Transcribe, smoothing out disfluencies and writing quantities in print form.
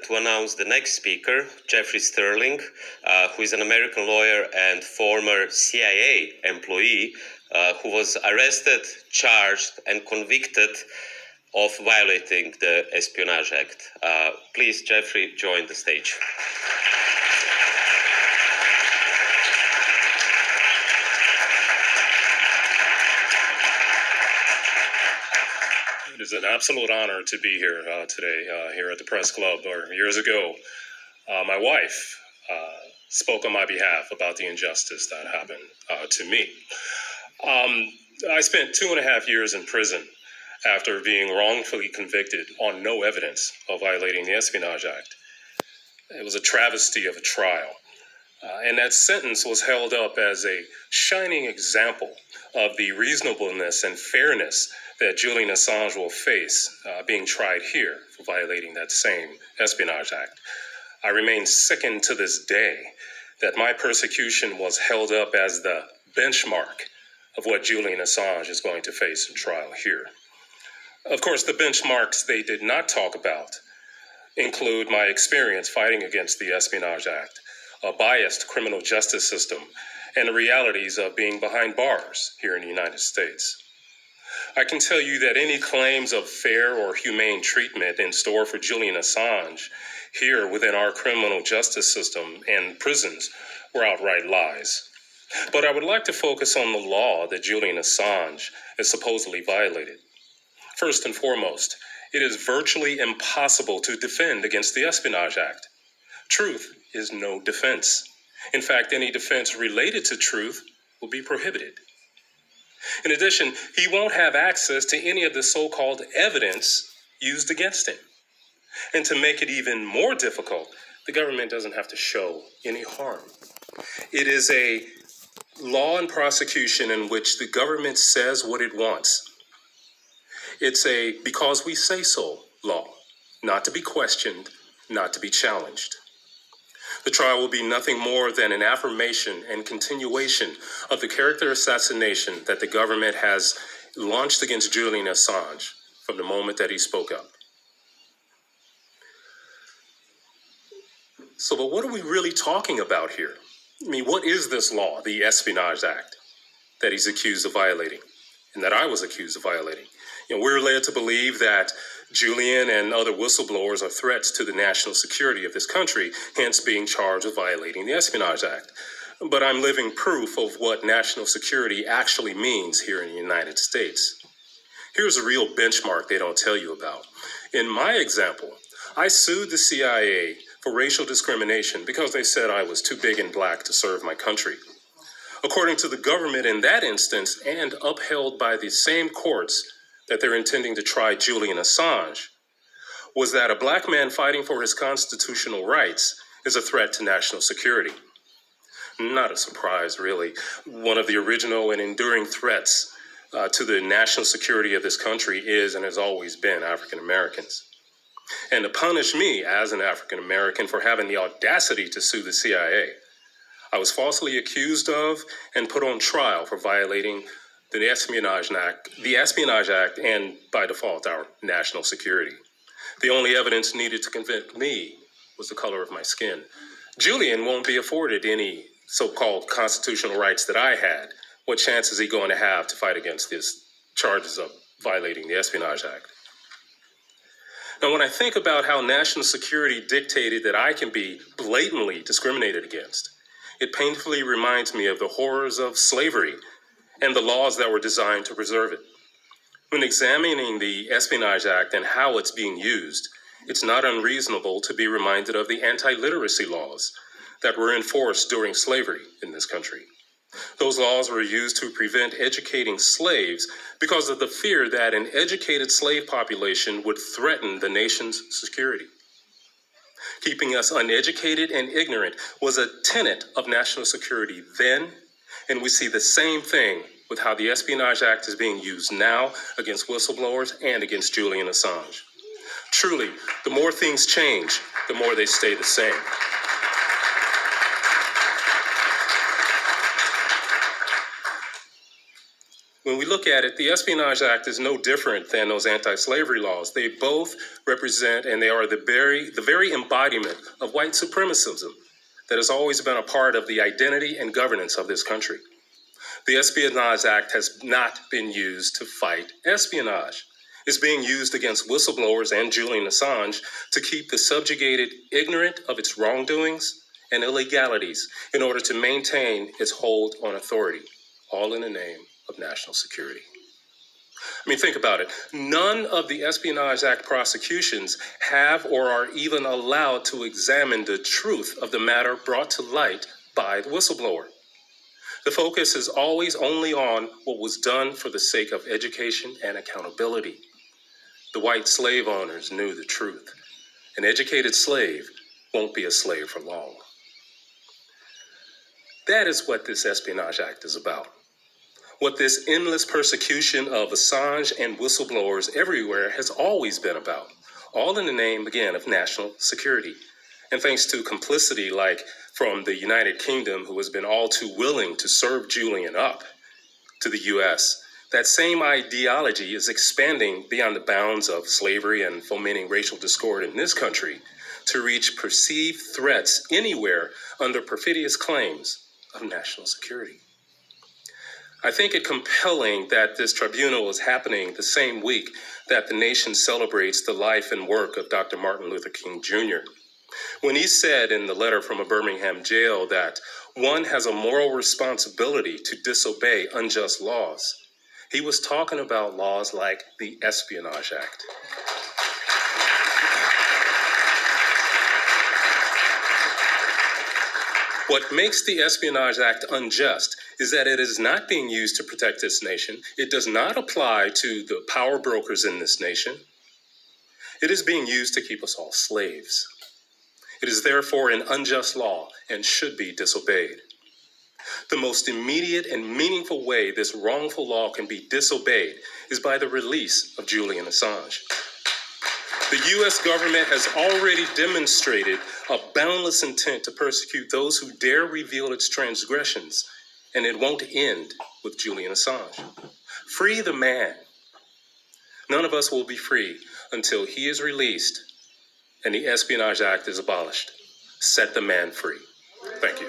to announce the next speaker, Jeffrey Sterling, who is an American lawyer and former CIA employee who was arrested, charged, and convicted of violating the Espionage Act. Please, Jeffrey, join the stage. It is an absolute honor to be here today, here at the Press Club. Years ago, my wife spoke on my behalf about the injustice that happened to me. I spent 2.5 years in prison after being wrongfully convicted on no evidence of violating the Espionage Act. It was a travesty of a trial. And that sentence was held up as a shining example of the reasonableness and fairness that Julian Assange will face being tried here for violating that same Espionage Act. I remain sickened to this day that my persecution was held up as the benchmark of what Julian Assange is going to face in trial here. Of course, the benchmarks they did not talk about include my experience fighting against the Espionage Act, a biased criminal justice system, and the realities of being behind bars here in the United States. I can tell you that any claims of fair or humane treatment in store for Julian Assange here within our criminal justice system and prisons were outright lies. But I would like to focus on the law that Julian Assange has supposedly violated. First and foremost, it is virtually impossible to defend against the Espionage Act. Truth is no defense. In fact, any defense related to truth will be prohibited. In addition, he won't have access to any of the so-called evidence used against him. And to make it even more difficult, the government doesn't have to show any harm. It is a law and prosecution in which the government says what it wants. It's a because we say so law, not to be questioned, not to be challenged. The trial will be nothing more than an affirmation and continuation of the character assassination that the government has launched against Julian Assange from the moment that he spoke up. But what are we really talking about here? I mean, what is this law, the Espionage Act, that he's accused of violating and that I was accused of violating? We're led to believe that Julian and other whistleblowers are threats to the national security of this country, hence being charged with violating the Espionage Act. But I'm living proof of what national security actually means here in the United States. Here's a real benchmark they don't tell you about. In my example, I sued the CIA for racial discrimination because they said I was too big and black to serve my country. According to the government in that instance, and upheld by the same courts that they're intending to try Julian Assange, was that a black man fighting for his constitutional rights is a threat to national security. Not a surprise, really. One of the original and enduring threats to the national security of this country is and has always been African Americans. And to punish me as an African American for having the audacity to sue the CIA, I was falsely accused of and put on trial for violating the Espionage Act, and by default, our national security. The only evidence needed to convict me was the color of my skin. Julian won't be afforded any so-called constitutional rights that I had. What chance is he going to have to fight against these charges of violating the Espionage Act? Now, when I think about how national security dictated that I can be blatantly discriminated against, it painfully reminds me of the horrors of slavery and the laws that were designed to preserve it. When examining the Espionage Act and how it's being used, it's not unreasonable to be reminded of the anti-literacy laws that were enforced during slavery in this country. Those laws were used to prevent educating slaves because of the fear that an educated slave population would threaten the nation's security. Keeping us uneducated and ignorant was a tenet of national security then, and we see the same thing with how the Espionage Act is being used now against whistleblowers and against Julian Assange. Truly, the more things change, the more they stay the same. When we look at it, the Espionage Act is no different than those anti-slavery laws. They both represent, and they are the very embodiment of white supremacism that has always been a part of the identity and governance of this country. The Espionage Act has not been used to fight espionage. It's being used against whistleblowers and Julian Assange to keep the subjugated ignorant of its wrongdoings and illegalities in order to maintain its hold on authority, all in the name of national security. I mean, think about it. None of the Espionage Act prosecutions have or are even allowed to examine the truth of the matter brought to light by the whistleblower. The focus is always only on what was done for the sake of education and accountability. The white slave owners knew the truth. An educated slave won't be a slave for long. That is what this Espionage Act is about. What this endless persecution of Assange and whistleblowers everywhere has always been about, all in the name, again, of national security. And thanks to complicity like from the United Kingdom, who has been all too willing to serve Julian up to the US, that same ideology is expanding beyond the bounds of slavery and fomenting racial discord in this country to reach perceived threats anywhere under perfidious claims of national security. I think it compelling that this tribunal is happening the same week that the nation celebrates the life and work of Dr. Martin Luther King Jr. When he said in the letter from a Birmingham jail that one has a moral responsibility to disobey unjust laws, he was talking about laws like the Espionage Act. What makes the Espionage Act unjust is that it is not being used to protect this nation. It does not apply to the power brokers in this nation. It is being used to keep us all slaves. It is therefore an unjust law and should be disobeyed. The most immediate and meaningful way this wrongful law can be disobeyed is by the release of Julian Assange. The U.S. government has already demonstrated a boundless intent to persecute those who dare reveal its transgressions, and it won't end with Julian Assange. Free the man. None of us will be free until he is released and the Espionage Act is abolished. Set the man free. Thank you.